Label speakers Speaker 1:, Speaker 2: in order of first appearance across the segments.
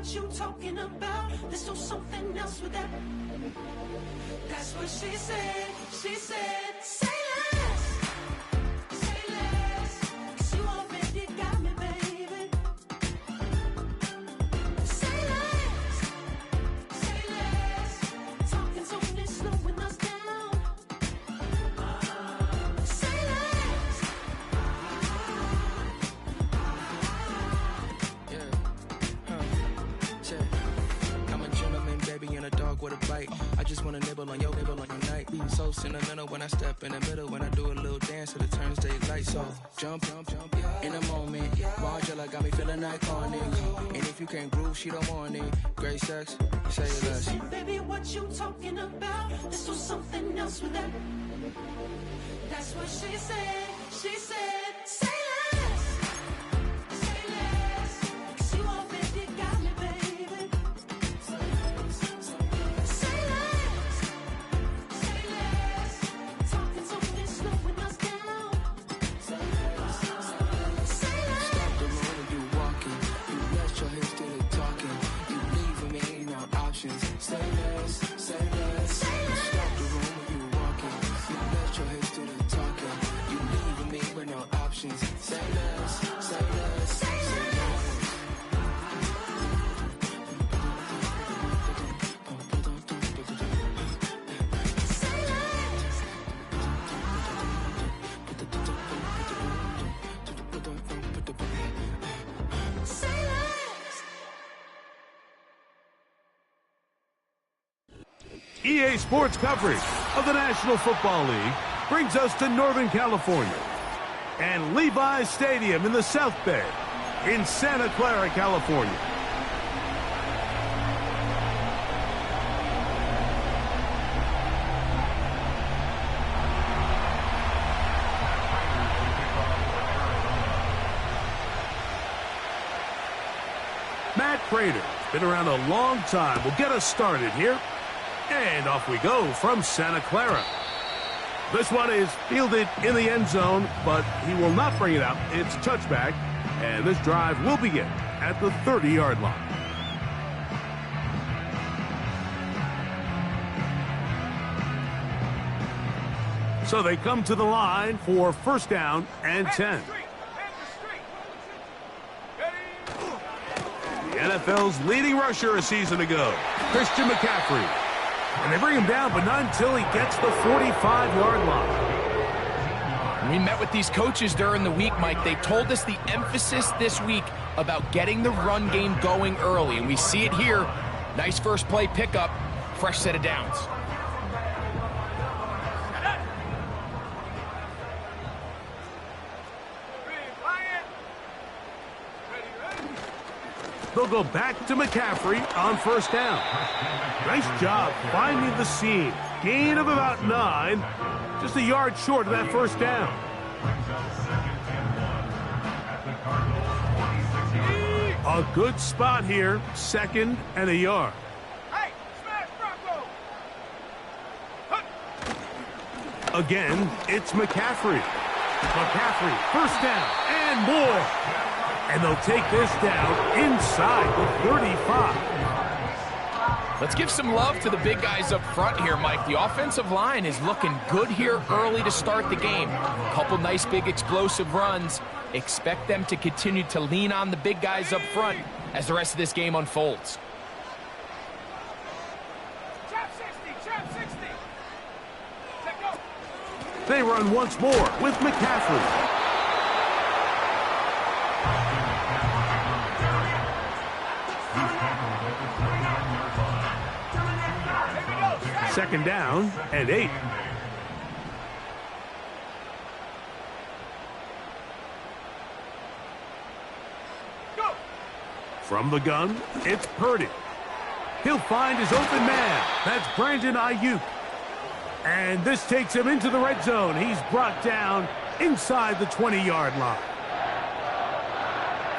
Speaker 1: what you talking about. Let's do something else with that. That's what she said. She said, say less. Say less. 'Cause you already got me, baby. Say less. Say less. Talking so fast, slowing us down. Say less.
Speaker 2: I'm a gentleman, baby, and a dog with a bite. I just wanna nibble on your night. So sentimental when I step in the middle. When I do a little dance till it turns daylight. So jump, in a moment. Margella got me feeling iconic. And if you can't groove, she don't want it. Great sex, say less.
Speaker 1: Baby, what you talking about? Let's do something else with that. That's what she said. She said, say less. Say less. 'Cause you already got me, baby. Say less. Say less. Talking so fast, slowing us down. Say less.
Speaker 2: Stop the road and you walking. You rest your hips to the talking. You leaving me no options. Say less, say less. Stop the room when you walking. You rest your hips to the talking. You leaving me with no options. Say less, say less, say less.
Speaker 3: EA Sports coverage of the National Football League brings us to Northern California and Levi's Stadium in the South Bay in Santa Clara, California. Matt Prater, been around a long time, will get us started here. And off we go from Santa Clara. This one is fielded in the end zone, but he will not bring it out. It's touchback, and this drive will begin at the 30-yard line. So they come to the line for first down and 10. The NFL's leading rusher a season ago, Christian McCaffrey. And they bring him down, but not until he gets the 45-yard line.
Speaker 4: We met with these coaches during the week, Mike. They told us the emphasis this week about getting the run game going early, and we see it here. Nice first play pickup, fresh set of downs.
Speaker 3: They'll go back to McCaffrey on first down. Nice job finding the seam. Gain of about 9. Just a yard short of that first down. A good spot here. 2nd and a yard.
Speaker 5: Hey, smash Bronco!
Speaker 3: Again, it's McCaffrey. McCaffrey, first down and more. And they'll take this down inside the 35.
Speaker 4: Let's give some love to the big guys up front here, Mike. The offensive line is looking good here early to start the game. A couple nice big explosive runs. Expect them to continue to lean on the big guys up front as the rest of this game unfolds.
Speaker 5: Trap 60, trap 60. Let go.
Speaker 3: They run once more with McCaffrey. Second down and 8.
Speaker 5: Go.
Speaker 3: From the gun, it's Purdy. He'll find his open man. That's Brandon Ayuk. And this takes him into the red zone. He's brought down inside the 20-yard line.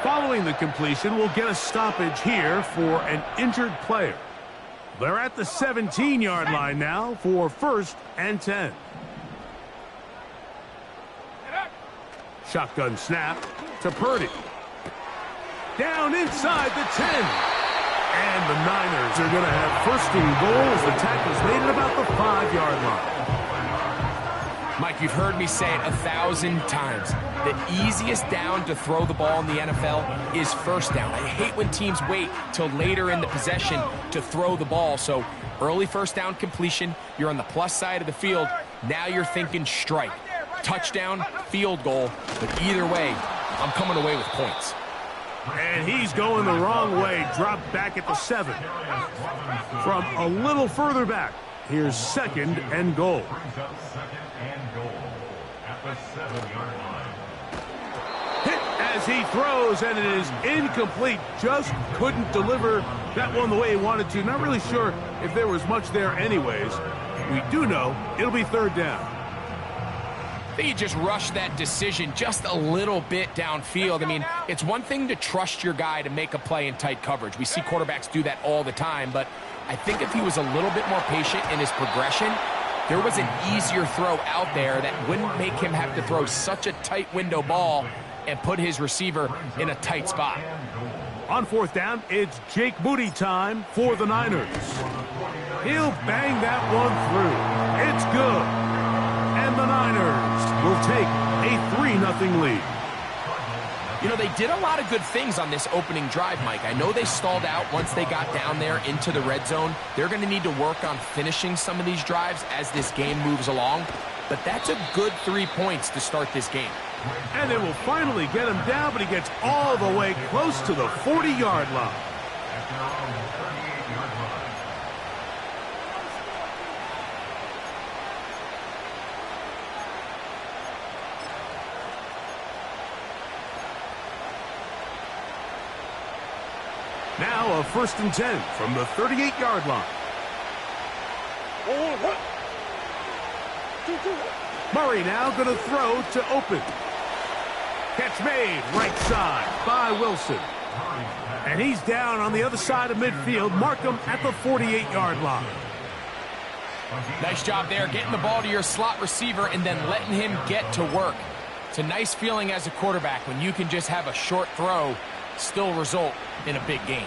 Speaker 3: Following the completion, we'll get a stoppage here for an injured player. They're at the 17-yard line now for first and 10. Shotgun snap to Purdy. Down inside the 10. And the Niners are going to have first and goal as the tackle's made at about the 5-yard line.
Speaker 4: Mike, you've heard me say it 1,000 times. The easiest down to throw the ball in the NFL is first down. I hate when teams wait till later in the possession to throw the ball. So early first down completion, you're on the plus side of the field. Now you're thinking strike, touchdown, field goal. But either way, I'm coming away with points.
Speaker 3: And he's going the wrong way, dropped back at the 7. From a little further back, here's second and goal. Hit as he throws, and it is incomplete. Just couldn't deliver that one the way he wanted to. Not really sure if there was much there anyways. We do know it'll be third down.
Speaker 4: I think he just rushed that decision just a little bit downfield. I mean, it's one thing to trust your guy to make a play in tight coverage. We see quarterbacks do that all the time, but I think if he was a little bit more patient in his progression, there was an easier throw out there that wouldn't make him have to throw such a tight window ball and put his receiver in a tight spot.
Speaker 3: On fourth down, it's Jake Moody time for the Niners. He'll bang that one through. It's good. And the Niners will take a 3-0 lead.
Speaker 4: You know, they did a lot of good things on this opening drive, Mike. I know they stalled out once they got down there into the red zone. They're going to need to work on finishing some of these drives as this game moves along. But that's a good 3 points to start this game.
Speaker 3: And they will finally get him down, but he gets all the way close to the 40-yard line. Now a first and 10 from the 38-yard line. Murray now going to throw to open. Catch made right side by Wilson. And he's down on the other side of midfield. Mark him at the 48-yard line.
Speaker 4: Nice job there, getting the ball to your slot receiver and then letting him get to work. It's a nice feeling as a quarterback when you can just have a short throw still result in a big game.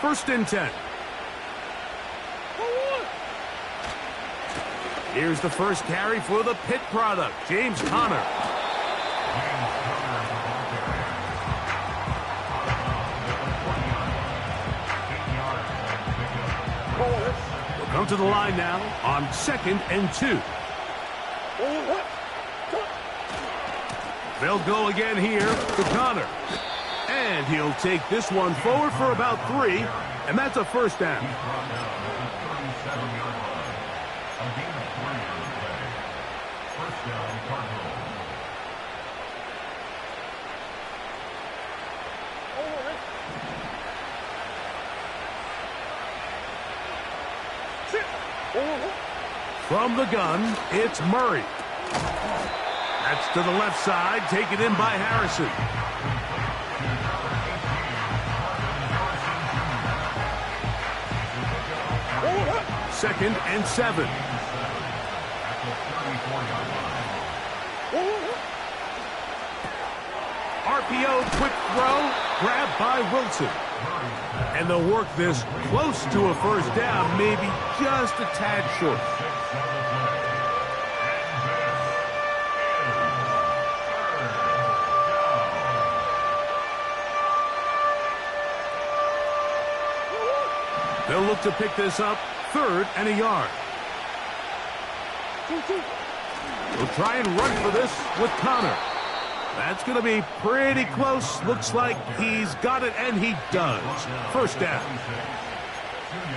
Speaker 3: First and 10. Here's the first carry for the Pitt product, James Conner. We'll come to the line now on 2nd and 2. They'll go again here to Conner. And he'll take this one forward for about 3, and that's a first down. From the gun, it's Murray. That's to the left side, taken in by Harrison. Second and 7. RPO, quick throw, grabbed by Wilson. And they'll work this close to a first down, maybe just a tad short. They'll look to pick this up, 3rd and a yard. They'll try and run for this with Conner. That's going to be pretty close. Looks like he's got it, and he does. First down.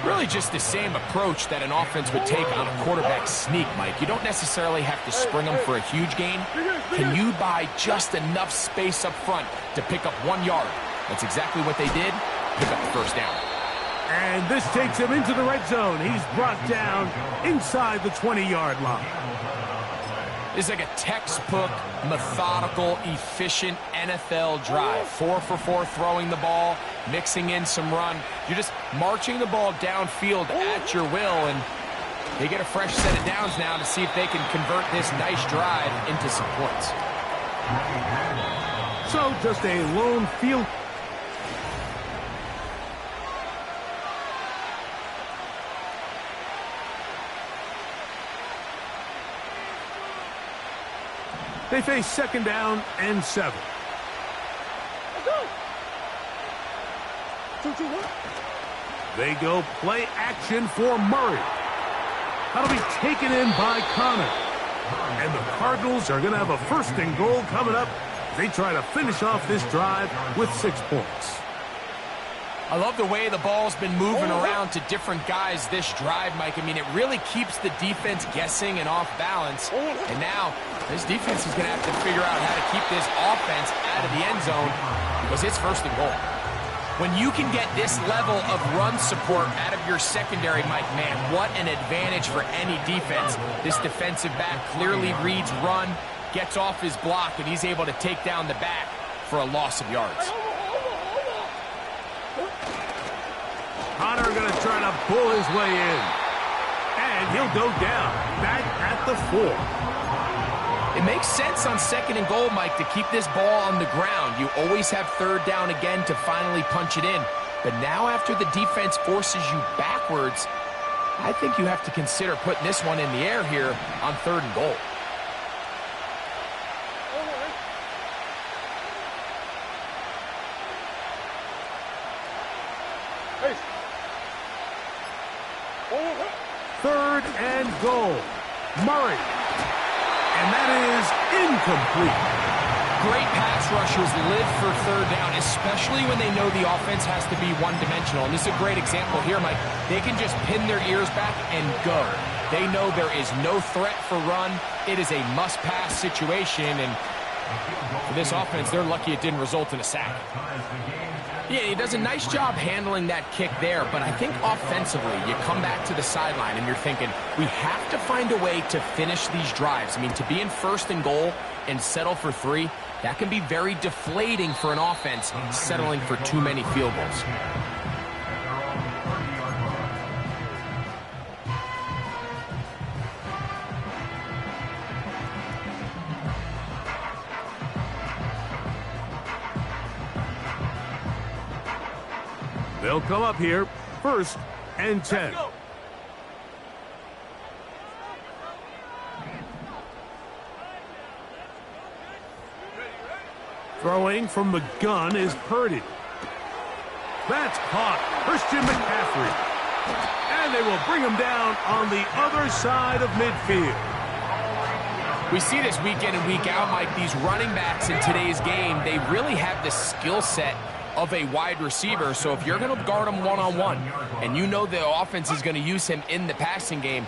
Speaker 4: Really just the same approach that an offense would take on a quarterback sneak, Mike. You don't necessarily have to spring them for a huge gain. Can you buy just enough space up front to pick up 1 yard? That's exactly what they did. Pick up the first down.
Speaker 3: And this takes him into the red zone. He's brought down inside the 20-yard line.
Speaker 4: It's like a textbook, methodical, efficient NFL drive. 4 for 4 throwing the ball, mixing in some run. You're just marching the ball downfield at your will, and they get a fresh set of downs now to see if they can convert this nice drive into some points.
Speaker 3: So just a lone field. They face 2nd down and 7. They go play action for Murray. That'll be taken in by Connor. And the Cardinals are going to have a 1st and goal coming up. They try to finish off this drive with 6 points.
Speaker 4: I love the way the ball's been moving around to different guys this drive, Mike. I mean, it really keeps the defense guessing and off balance. And now this defense is going to have to figure out how to keep this offense out of the end zone because it's 1st and goal. When you can get this level of run support out of your secondary, Mike, man, what an advantage for any defense. This defensive back clearly reads run, gets off his block, and he's able to take down the back for a loss of yards.
Speaker 3: Connor going to try to pull his way in. And he'll go down, back at the 4.
Speaker 4: It makes sense on 2nd and goal, Mike, to keep this ball on the ground. You always have 3rd down again to finally punch it in. But now after the defense forces you backwards, I think you have to consider putting this one in the air here on 3rd and goal.
Speaker 3: Third and goal. Murray. And that is incomplete.
Speaker 4: Great pass rushers live for 3rd down, especially when they know the offense has to be one-dimensional. And this is a great example here, Mike. They can just pin their ears back and go. They know there is no threat for run. It is a must-pass situation, and for this offense, they're lucky it didn't result in a sack. Yeah, he does a nice job handling that kick there, but I think offensively, you come back to the sideline and you're thinking, we have to find a way to finish these drives. I mean, to be in 1st and goal and settle for 3, that can be very deflating for an offense settling for too many field goals.
Speaker 3: They'll come up here, 1st and 10. Throwing from the gun is Purdy. That's caught. Christian McCaffrey. And they will bring him down on the other side of midfield.
Speaker 4: We see this week in and week out, Mike. These running backs in today's game, they really have the skill set of a wide receiver. So if you're going to guard him one-on-one and you know the offense is going to use him in the passing game,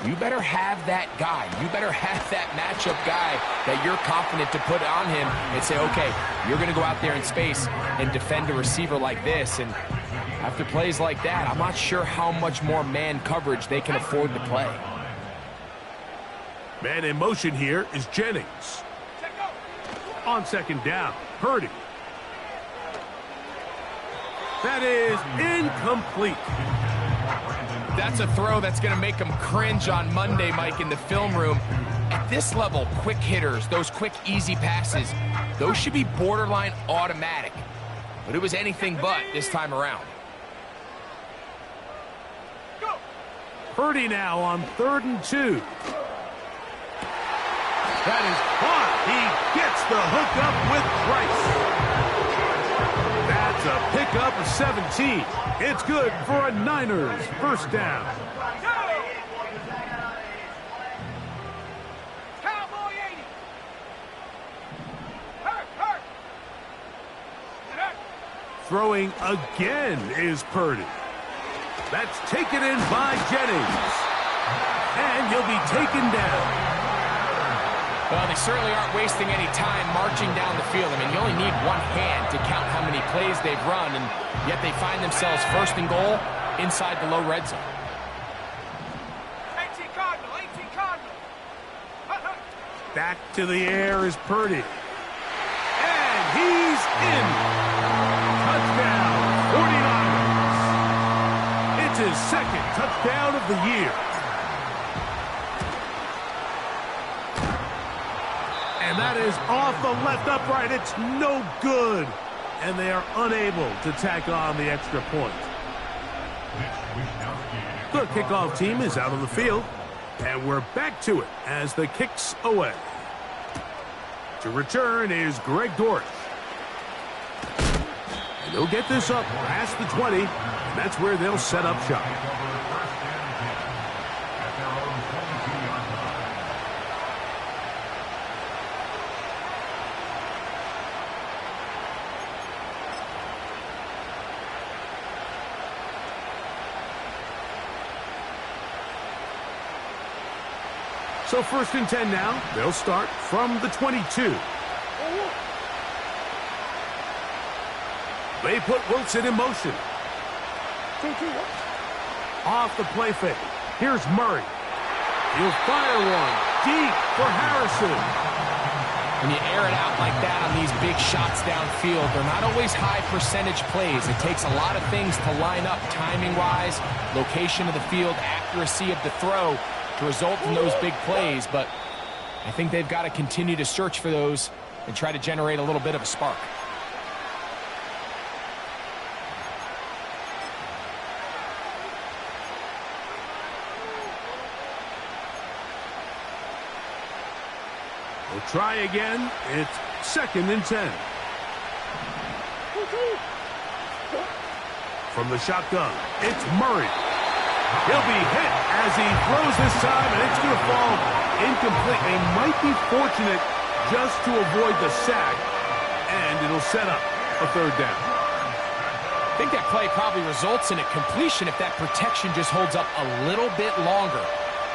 Speaker 4: you better have that guy. You better have that matchup guy that you're confident to put on him and say, okay, you're going to go out there in space and defend a receiver like this. And after plays like that, I'm not sure how much more man coverage they can afford to play.
Speaker 3: Man in motion here is Jennings. On 2nd down, Purdy. That is incomplete.
Speaker 4: That's a throw that's going to make them cringe on Monday, Mike, in the film room. At this level, quick hitters, those quick, easy passes, those should be borderline automatic. But it was anything but this time around.
Speaker 3: Purdy now on 3rd and 2. That is caught. He gets the hookup with Price. That's a pickup of 17. It's good for a Niners 1st down.
Speaker 5: Cowboy 80. Hurt.
Speaker 3: Throwing again is Purdy. That's taken in by Jennings. And he'll be taken down.
Speaker 4: Well, they certainly aren't wasting any time marching down the field. I mean, you only need one hand to count how many plays they've run, and yet they find themselves 1st and goal inside the low red zone.
Speaker 5: 18 Cardinal.
Speaker 3: Back to the air is Purdy. And he's in. Touchdown, 49ers. It's his 2nd touchdown of the year. And that is off the left upright. It's no good. And they are unable to tack on the extra point. The kickoff team is out on the field. And we're back to it as the kick's away. To return is Greg Dortch. And they'll get this up past the 20, and that's where they'll set up shop. So 1st and 10 now. They'll start from the 22. They put Wilson in motion. Off the play fake. Here's Murray. He'll fire one deep for Harrison.
Speaker 4: When you air it out like that on these big shots downfield, they're not always high percentage plays. It takes a lot of things to line up timing-wise, location of the field, accuracy of the throw to result in those big plays, but I think they've got to continue to search for those and try to generate a little bit of a spark.
Speaker 3: We'll try again. It's 2nd and 10. From the shotgun, it's Murray. He'll be hit as he throws this time, and it's going to fall incomplete. They might be fortunate just to avoid the sack, and it'll set up a 3rd down.
Speaker 4: I think that play probably results in a completion if that protection just holds up a little bit longer.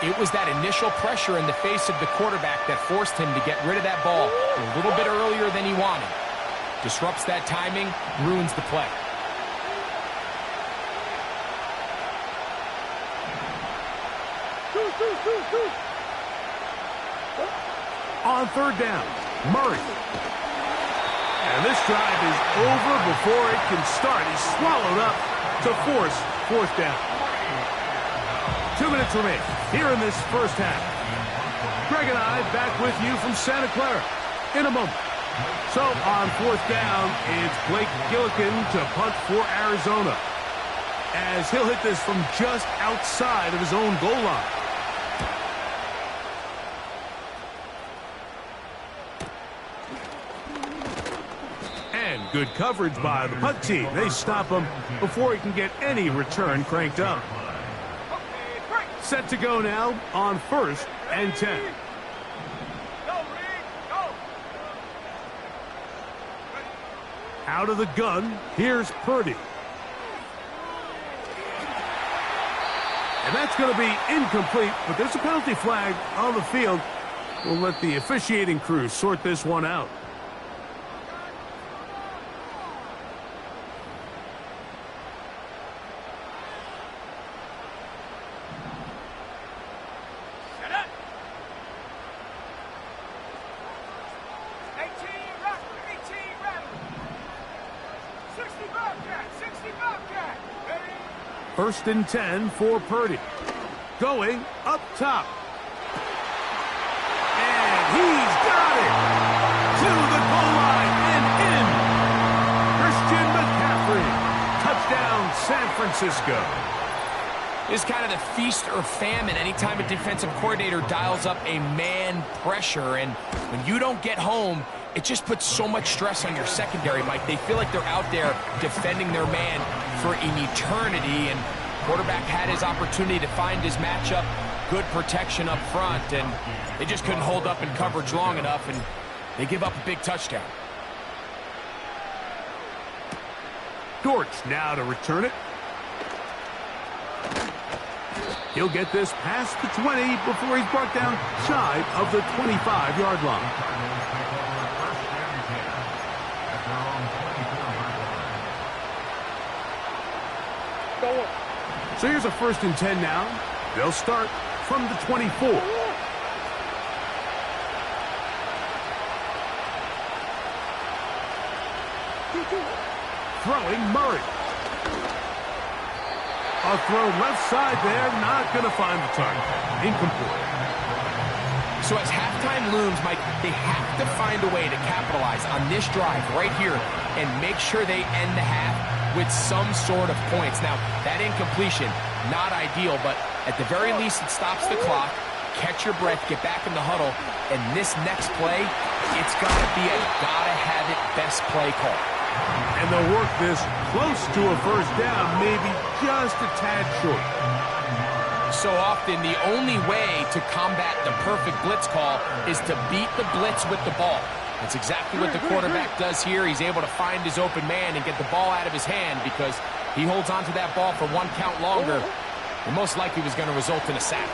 Speaker 4: It was that initial pressure in the face of the quarterback that forced him to get rid of that ball a little bit earlier than he wanted. Disrupts that timing, ruins the play.
Speaker 3: On 3rd down, Murray. And this drive is over before it can start. He's swallowed up to force 4th down. 2 minutes remain here in this 1st half. Greg and I back with you from Santa Clara in a moment. So on 4th down, it's Blake Gillikin to punt for Arizona, as he'll hit this from just outside of his own goal line. Good coverage by the punt team. They stop him before he can get any return cranked up. Set to go now on 1st and 10. Out of the gun, here's Purdy. And that's going to be incomplete, but there's a penalty flag on the field. We'll let the officiating crew sort this one out. First and 10 for Purdy. Going up top. And he's got it to the goal line and in. Christian McCaffrey. Touchdown, San Francisco.
Speaker 4: It's kind of the feast or famine anytime a defensive coordinator dials up a man pressure. And when you don't get home, it just puts so much stress on your secondary, Mike. They feel like they're out there defending their man for an eternity, and quarterback had his opportunity to find his matchup, good protection up front, and they just couldn't hold up in coverage long enough, and they give up a big touchdown.
Speaker 3: Dortch now to return it. He'll get this past the 20 before he's brought down shy of the 25-yard line. So here's a 1st and 10 now. They'll start from the 24. Throwing Murray. A throw left side there, not going to find the target. Incomplete.
Speaker 4: So as halftime looms, Mike, they have to find a way to capitalize on this drive right here and make sure they end the half with some sort of points. Now, that incompletion, not ideal, but at the very least it stops the clock, catch your breath, get back in the huddle, and this next play, it's got to be a gotta-have-it best play call.
Speaker 3: And they'll work this close to a first down, maybe just a tad short.
Speaker 4: So often, the only way to combat the perfect blitz call is to beat the blitz with the ball. That's exactly what the quarterback does here. He's able to find his open man and get the ball out of his hand because he holds onto that ball for one count longer. And most likely was going to result in a sack.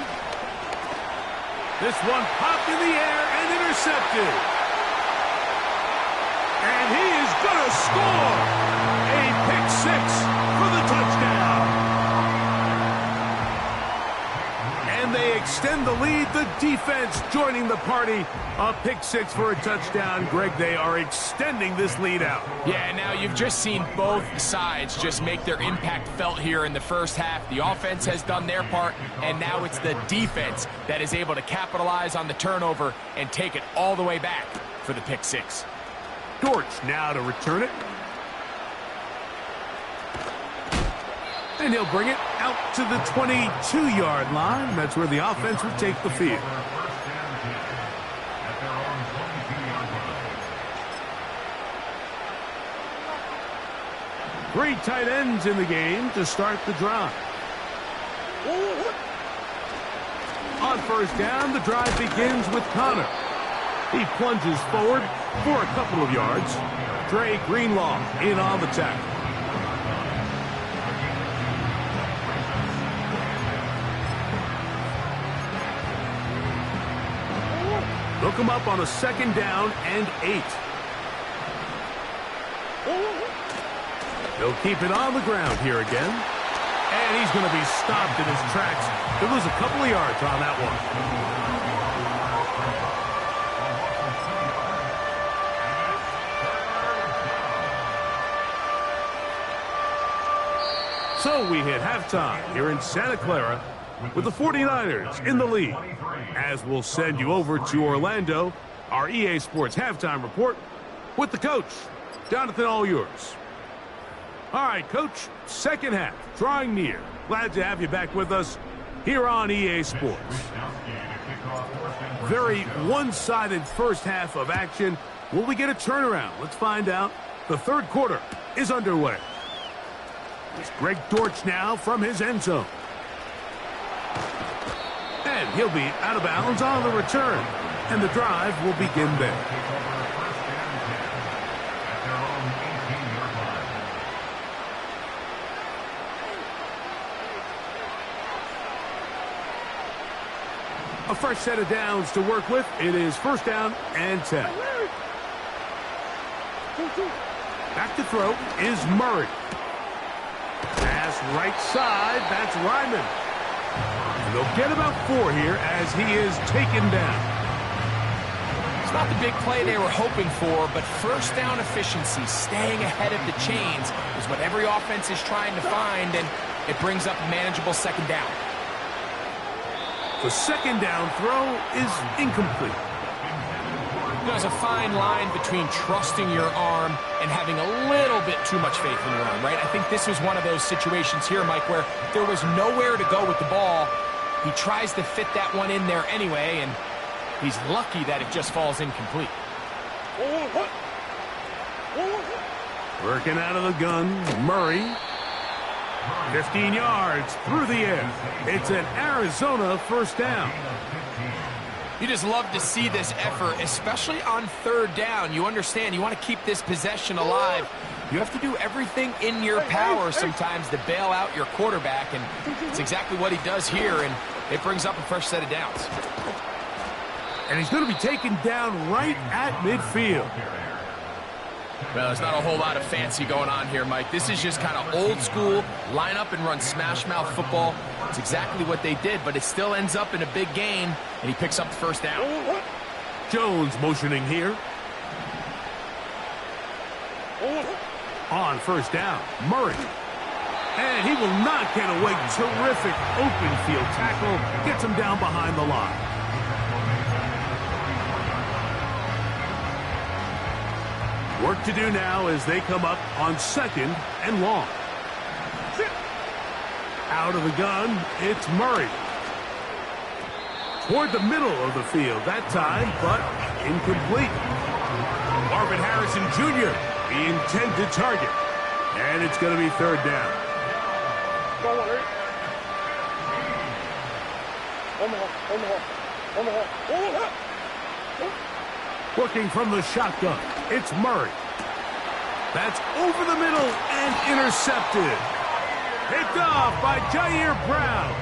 Speaker 3: This one popped in the air and intercepted. And he is going to score a pick six for the touchdown. And they extend the lead. The defense joining the party. A pick six for a touchdown. Greg, they are extending this lead out.
Speaker 4: Yeah, now you've just seen both sides just make their impact felt here in the first half. The offense has done their part, and now it's the defense that is able to capitalize on the turnover and take it all the way back for the pick six.
Speaker 3: Dortch now to return it. And he'll bring it out to the 22-yard line. That's where the offense will take the field. Three tight ends in the game to start the drive. On first down, the drive begins with Connor. He plunges forward for a couple of yards. Dre Greenlaw in on the tackle. Look him up on a second down and 8. They'll keep it on the ground here again. And he's going to be stopped in his tracks. He'll lose a couple of yards on that one. So we hit halftime here in Santa Clara with the 49ers in the lead. As we'll send you over to Orlando, our EA Sports halftime report with the coach. Jonathan, all yours. All right, Coach, second half, drawing near. Glad to have you back with us here on EA Sports. Very one-sided first half of action. Will we get a turnaround? Let's find out. The third quarter is underway. It's Greg Dortch now from his end zone. And he'll be out of bounds on the return. And the drive will begin there. A fresh set of downs to work with. It is first down and 10. Back to throw is Murray. Pass right side. That's Ryman. And they'll get about 4 here as he is taken down.
Speaker 4: It's not the big play they were hoping for, but first down efficiency, staying ahead of the chains, is what every offense is trying to find, and it brings up a manageable second down.
Speaker 3: The second down throw is incomplete.
Speaker 4: There's a fine line between trusting your arm and having a little bit too much faith in your arm, right? I think this was one of those situations here, Mike, where there was nowhere to go with the ball. He tries to fit that one in there anyway, and he's lucky that it just falls incomplete.
Speaker 3: Working out of the gun, Murray. 15 yards through the air. It's an Arizona first down.
Speaker 4: You just love to see this effort, especially on third down. You understand, you want to keep this possession alive. You have to do everything in your power sometimes to bail out your quarterback, and it's exactly what he does here, and it brings up a fresh set of downs.
Speaker 3: And he's going to be taken down right at midfield.
Speaker 4: Well, there's not a whole lot of fancy going on here, Mike. This is just kind of old school, line up and run smash mouth football. It's exactly what they did, but it still ends up in a big gain, and he picks up the first down.
Speaker 3: Jones motioning here. On first down, Murray. And he will not get away. Terrific open field tackle. Gets him down behind the line. Work to do now as they come up on second and long. Out of the gun, it's Murray. toward the middle of the field that time, but incomplete. Marvin Harrison Jr., the intended target. And it's going to be third down. Working from the shotgun, it's Murray. That's over the middle and intercepted. Picked off by Jair Brown.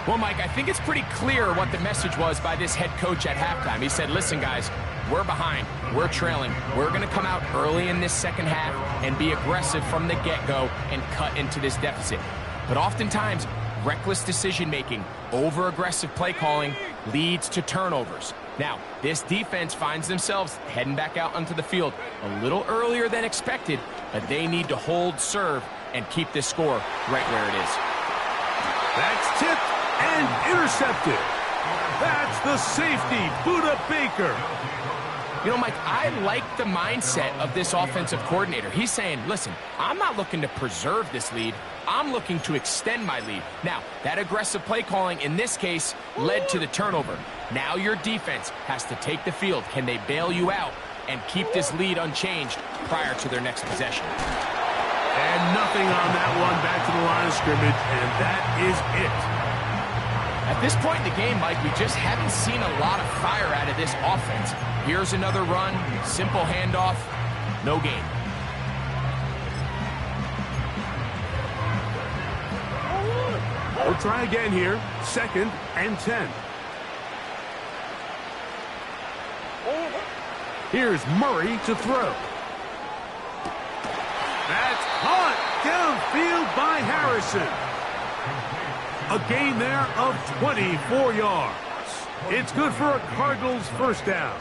Speaker 4: Well, Mike, I think it's pretty clear what the message was by this head coach at halftime. He said, listen, guys, we're behind. We're trailing. We're going to come out early in this second half and be aggressive from the get-go and cut into this deficit. But oftentimes, reckless decision-making, over-aggressive play calling leads to turnovers. Now, this defense finds themselves heading back out onto the field a little earlier than expected, but they need to hold serve and keep this score right where it is.
Speaker 3: That's tipped and intercepted. That's the safety, Buda Baker.
Speaker 4: You know, Mike, I like the mindset of this offensive coordinator. He's saying, listen, I'm not looking to preserve this lead. I'm looking to extend my lead. Now, that aggressive play calling in this case led to the turnover. Now your defense has to take the field. Can they bail you out and keep this lead unchanged prior to their next possession?
Speaker 3: And nothing on that one, back to the line of scrimmage, and that is it.
Speaker 4: At this point in the game, Mike, we just haven't seen a lot of fire out of this offense. Here's another run, simple handoff, no gain.
Speaker 3: We'll try again here, 2nd and 10. Here's Murray to throw. That's caught downfield by Harrison. A gain there of 24 yards. It's good for a Cardinals first down.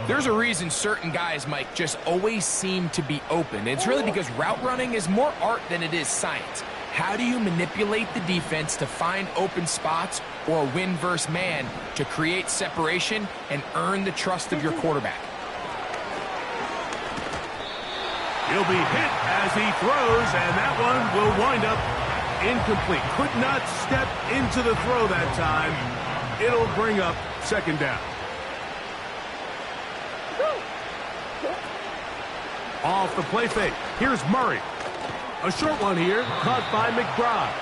Speaker 4: There's a reason certain guys, Mike, just always seem to be open. It's really because route running is more art than it is science. How do you manipulate the defense to find open spots or win versus man to create separation and earn the trust of your quarterback?
Speaker 3: He'll be hit as he throws, and that one will wind up incomplete. Could not step into the throw that time. It'll bring up 2nd down. Off the play fake. Here's Murray. A short one here, caught by McBride.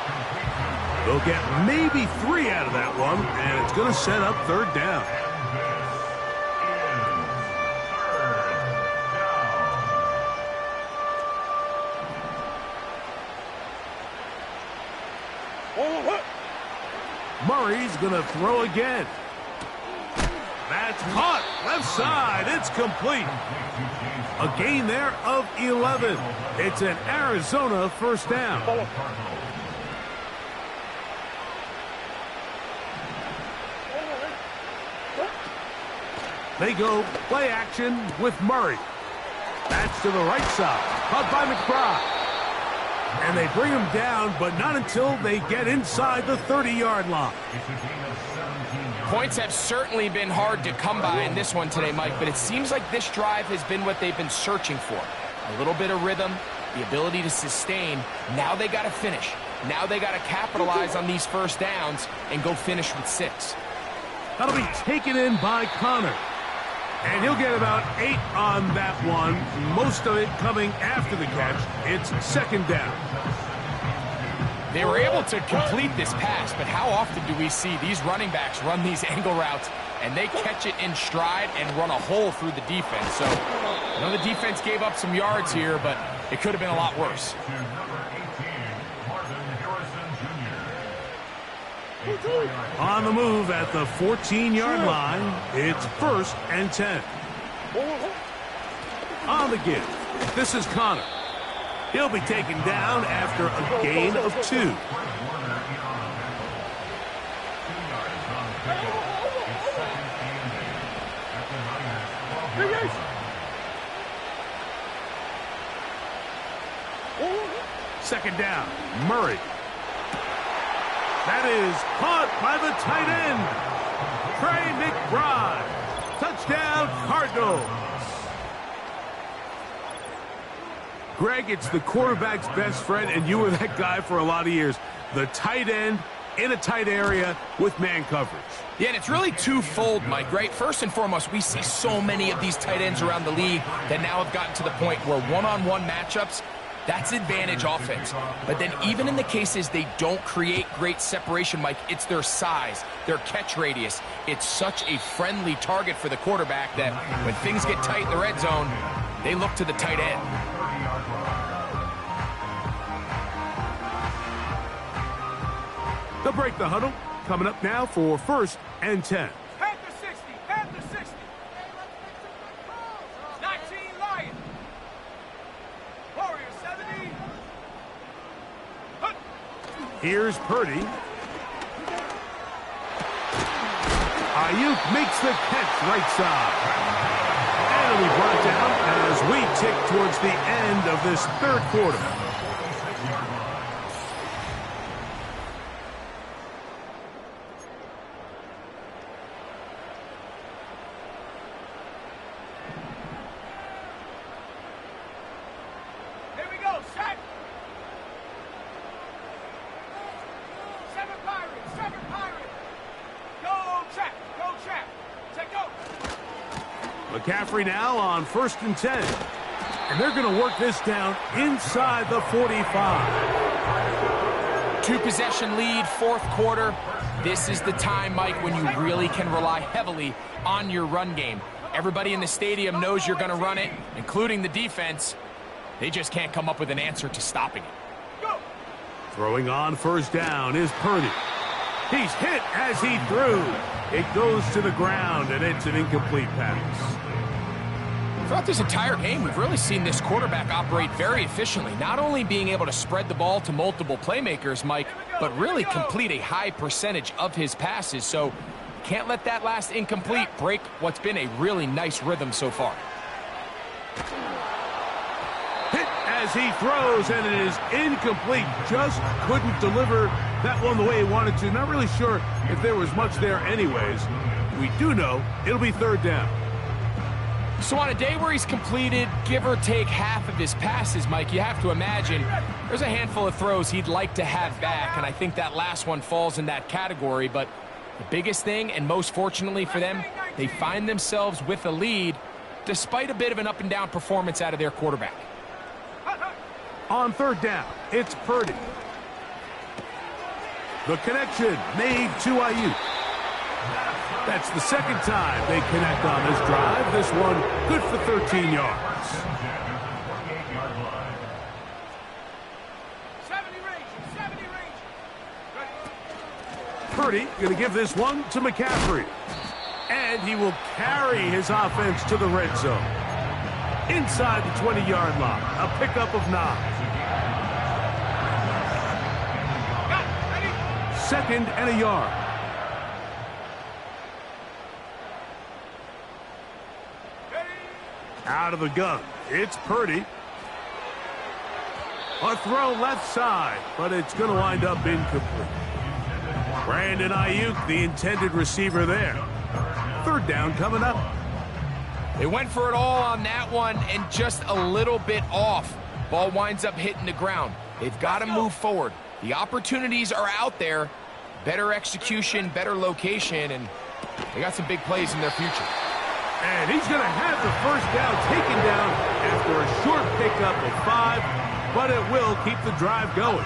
Speaker 3: They'll get maybe 3 out of that one, and it's going to set up 3rd down. Murray's going to throw again. That's caught. Left side. It's complete. A gain there of 11. It's an Arizona first down. They go play action with Murray. That's to the right side. Caught by McBride. And they bring him down, but not until they get inside the 30-yard line.
Speaker 4: Points have certainly been hard to come by in this one today, Mike, but it seems like this drive has been what they've been searching for. A little bit of rhythm, the ability to sustain. Now they got to finish. Now they got to capitalize on these first downs and go finish with 6.
Speaker 3: That'll be taken in by Connor. And he'll get about 8 on that one, most of it coming after the catch. It's 2nd down.
Speaker 4: They were able to complete this pass, but how often do we see these running backs run these angle routes and they catch it in stride and run a hole through the defense? So, I know the defense gave up some yards here, but it could have been a lot worse.
Speaker 3: On the move at the 14-yard line, it's 1st and 10. On the give, this is Connor. He'll be taken down after a gain of 2. Second down, Murray. That is caught by the tight end, Trey McBride. Touchdown, Cardinals. Greg, it's the quarterback's best friend, and you were that guy for a lot of years. The tight end in a tight area with man coverage.
Speaker 4: Yeah, and it's really twofold, Mike, right? First and foremost, we see so many of these tight ends around the league that now have gotten to the point where one-on-one matchups, that's advantage offense. But then even in the cases they don't create great separation, Mike, it's their size, their catch radius. It's such a friendly target for the quarterback that when things get tight in the red zone, they look to the tight end.
Speaker 3: They'll break the huddle. Coming up now for 1st and 10.
Speaker 5: Panther 60, Panther 60. 19 Lion. Warrior 70. Hunt.
Speaker 3: Here's Purdy. Ayuk makes the catch right side. And it'll be brought down as we tick towards the end of this 3rd quarter.
Speaker 5: Here we go, set. 7 Pirates, 7 Pirates. Go trap, go trap. Take go.
Speaker 3: McCaffrey now on 1st and 10. And they're going to work this down inside the 45.
Speaker 4: 2-possession lead, 4th quarter. This is the time, Mike, when you really can rely heavily on your run game. Everybody in the stadium knows you're going to run it, including the defense. They just can't come up with an answer to stopping it.
Speaker 5: Go.
Speaker 3: Throwing on 1st down is Purdy. He's hit as he threw. It goes to the ground, and it's an incomplete pass.
Speaker 4: Throughout this entire game, we've really seen this quarterback operate very efficiently, not only being able to spread the ball to multiple playmakers, Mike, but really complete a high percentage of his passes. So can't let that last incomplete break what's been a really nice rhythm so far.
Speaker 3: Hit as he throws, and it is incomplete. Just couldn't deliver that one the way he wanted to. Not really sure if there was much there anyways. We do know it'll be 3rd down.
Speaker 4: So on a day where he's completed, give or take half of his passes, Mike, you have to imagine there's a handful of throws he'd like to have back, and I think that last one falls in that category. But the biggest thing, and most fortunately for them, they find themselves with a lead despite a bit of an up-and-down performance out of their quarterback.
Speaker 3: On 3rd down, it's Purdy. The connection made to Ayuk. That's the 2nd time they connect on this drive. This one good for 13 yards.
Speaker 5: 70 range, 70 range.
Speaker 3: Purdy going to give this one to McCaffrey. And he will carry his offense to the red zone. Inside the 20-yard line, a pickup of 9. 2nd and a yard. Out of the gun, it's Purdy. A throw left side, but it's going to wind up incomplete. Brandon Ayuk, the intended receiver there. 3rd down coming up.
Speaker 4: They went for it all on that one and just a little bit off. Ball winds up hitting the ground. They've got to move forward. The opportunities are out there. Better execution, better location, and they got some big plays in their future.
Speaker 3: And he's going to have the 1st down taken down after a short pickup of 5, but it will keep the drive going.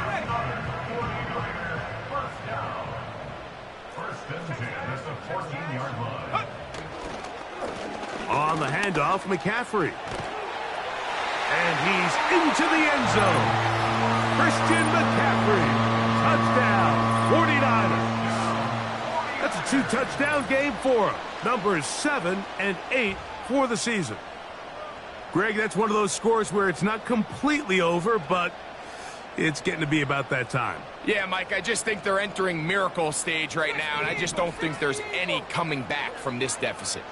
Speaker 3: On the handoff, McCaffrey. And he's into the end zone. Christian McCaffrey. Touchdown, 49ers. That's a 2-touchdown game for him. Numbers 7 and 8 for the season. Greg, that's one of those scores where it's not completely over, but it's getting to be about that time.
Speaker 4: Yeah, Mike, I just think they're entering miracle stage right now, and I just don't think there's any coming back from this deficit.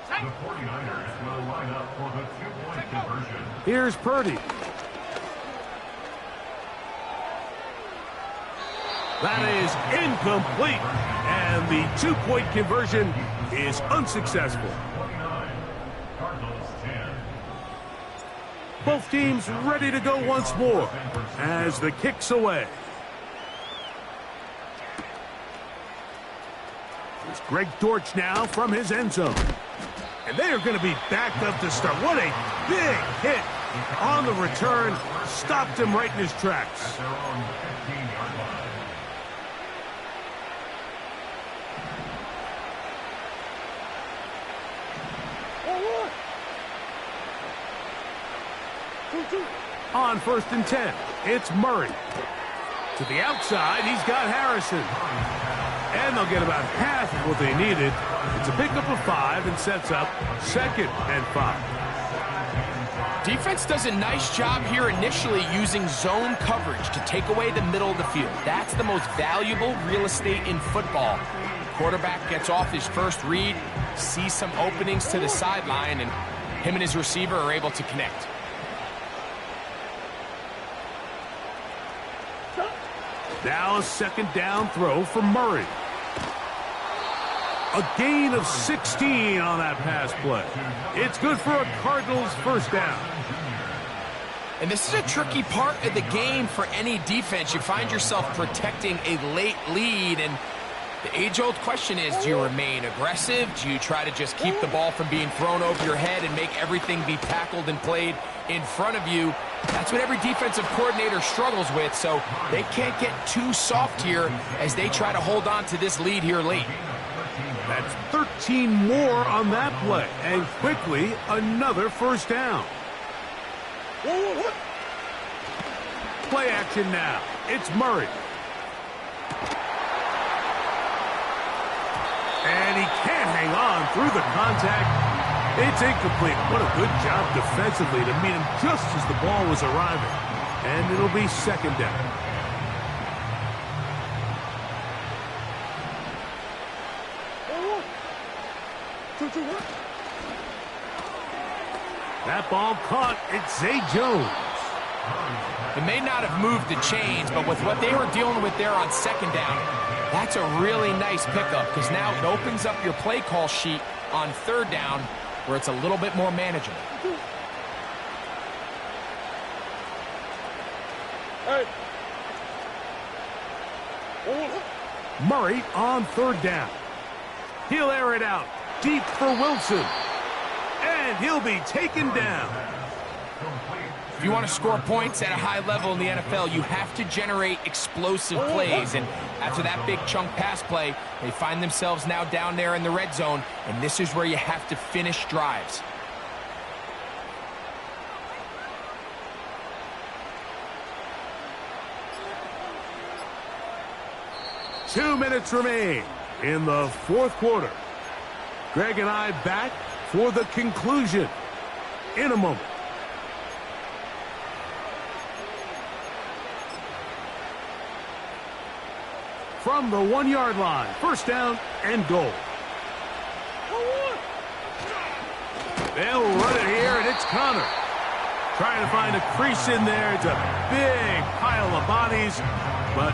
Speaker 6: The 49ers will line up for the 2-point conversion.
Speaker 3: Here's Purdy. That is incomplete, and the 2-point conversion is unsuccessful.
Speaker 6: 29, Cardinals 10.
Speaker 3: Both teams ready to go once more as the kick's away. It's Greg Dortch now from his end zone. And they are going to be backed up to start. What a big hit on the return. Stopped him right in his tracks.
Speaker 6: Their own 15-yard line.
Speaker 3: On 1st and 10, it's Murray. To the outside, he's got Harrison. And they'll get about half of what they needed. It's a pickup of 5 and sets up 2nd and 5.
Speaker 4: Defense does a nice job here initially using zone coverage to take away the middle of the field. That's the most valuable real estate in football. Quarterback gets off his first read, sees some openings to the sideline, and him and his receiver are able to connect.
Speaker 3: Now a 2nd down throw for Murray. A gain of 16 on that pass play. It's good for a Cardinals 1st down.
Speaker 4: And this is a tricky part of the game for any defense. You find yourself protecting a late lead, and the age-old question is, do you remain aggressive? Do you try to just keep the ball from being thrown over your head and make everything be tackled and played in front of you? That's what every defensive coordinator struggles with, so they can't get too soft here as they try to hold on to this lead here late.
Speaker 3: That's 13 more on that play, and quickly another 1st down. Play action now. It's Murray. And he can't hang on through the contact. It's incomplete. What a good job defensively to meet him just as the ball was arriving. And it'll be 2nd down. That ball caught. It's Zay Jones.
Speaker 4: It may not have moved the chains, but with what they were dealing with there on 2nd down, that's a really nice pickup because now it opens up your play call sheet on 3rd down where it's a little bit more manageable.
Speaker 3: Murray on 3rd down. He'll air it out deep for Wilson. And he'll be taken down.
Speaker 4: If you want to score points at a high level in the NFL, you have to generate explosive plays. And after that big chunk pass play, they find themselves now down there in the red zone. And this is where you have to finish drives.
Speaker 3: Two minutes remain in the 4th quarter. Greg and I back for the conclusion in a moment. From the 1-yard line, 1st down and goal. They'll run it here, and it's Connor. Trying to find a crease in there. It's a big pile of bodies, but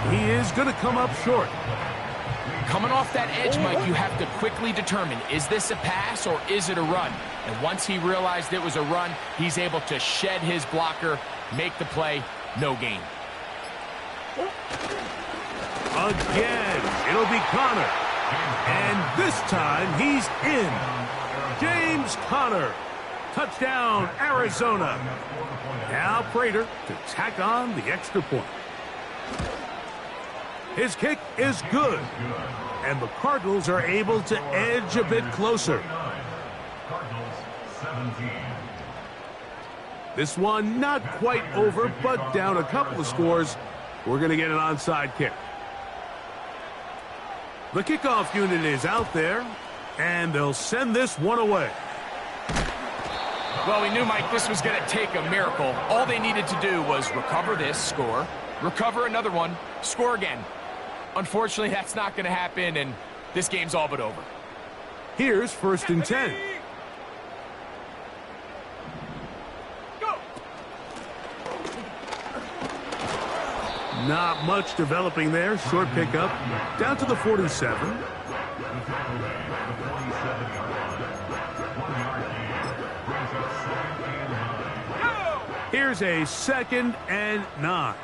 Speaker 3: he is going to come up short.
Speaker 4: Coming off that edge, Mike, you have to quickly determine, is this a pass or is it a run? And once he realized it was a run, he's able to shed his blocker, make the play, no gain.
Speaker 3: Again, it'll be Connor. And this time, he's in. James Conner. Touchdown, Arizona. Now Prater to tack on the extra point. His kick is good. And the Cardinals are able to edge a bit closer.
Speaker 6: Cardinals 17.
Speaker 3: This one not quite over, but down a couple of scores. We're going to get an onside kick. The kickoff unit is out there, and they'll send this one away.
Speaker 4: Well, we knew, Mike, this was going to take a miracle. All they needed to do was recover this, score, recover another one, score again. Unfortunately, that's not going to happen, and this game's all but over.
Speaker 3: Here's 1st and 10. Not much developing there. Short pickup. Down to the 47. Here's a 2nd and 9.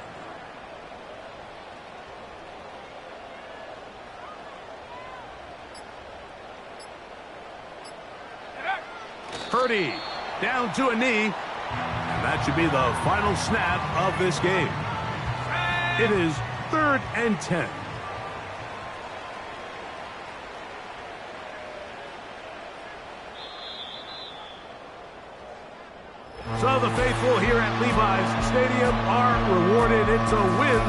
Speaker 3: Purdy down to a knee. And that should be the final snap of this game. It is 3rd and 10. So the faithful here at Levi's Stadium are rewarded. It's a win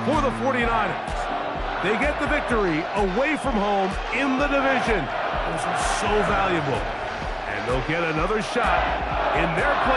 Speaker 3: for the 49ers. They get the victory away from home in the division. Those are so valuable. And they'll get another shot in their place.